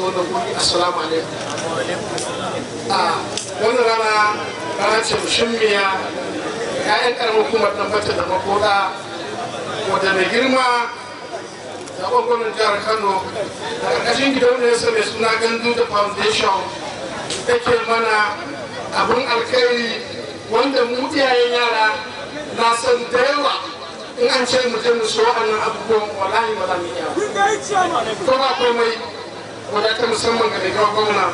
wannan guri. Assalamu alaikum. Wannan rana ce mushimmiya ƴaƴan ƙaramar hukumar Dambata da Makoda wadda mai girma zaɓen gwamnan jihar Kano da ƙarƙashin gidauniyarsa mai suna Gandu da Foundation take mana abin alkhairi wanda mu iyayen yara na san da yawa in an ce mu je mu so wa'annan abubuwan wallahi ba za mu iya ko ba komai wadata musamman ga mai gwamna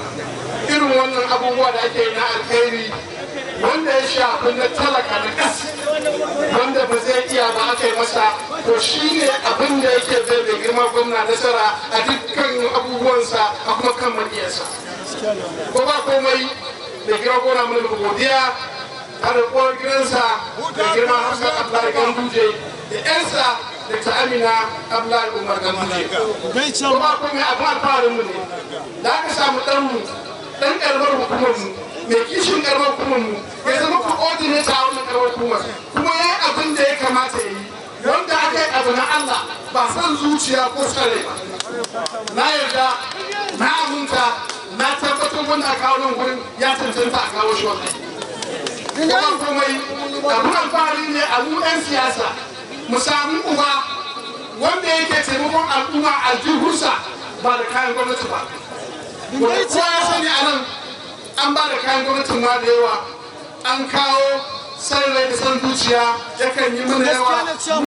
irin wannan abubuwa da ake yi na alkhairi wanda ya shafi na talaka na ƙasa wanda ba zai iya ba aka yi masa to shi ne abin da yake bai mai girma gwamna nasara a dukkan abubuwansa a kuma kan maƙiyarsa ko ba komai mai girma gwamna mana da godiya a da kowar gidansa da girma Hafsat Abdullahi Ganduje da ƴarsa da ta Amina Abdullahi Umar Ganduje ko ba komai abin alfaharinmu ne da aka samu ɗanmu ɗan ƙaramar hukumarmu mai kishin karamar hukumar mu ya zama coordinator a wannan karamar hukumar kuma ya yi abin da ya kamata ya yi wanda aka yi abu na Allah ba san zuciya ko sare ba na yarda na aminta na tabbatar wanda a kawo nan gurin ya cancanta a kawo shi wannan kuma komai abin alfahari ne a mu 'yan siyasa mu samu uba wanda yake taimakon al'umma a jihunsa ba da kayan gwamnati ba wanda kowa ya sani a nan an ba da kayan gwamnatin ma da yawa an kawo san rai da san zuciya yakan yi mana yawa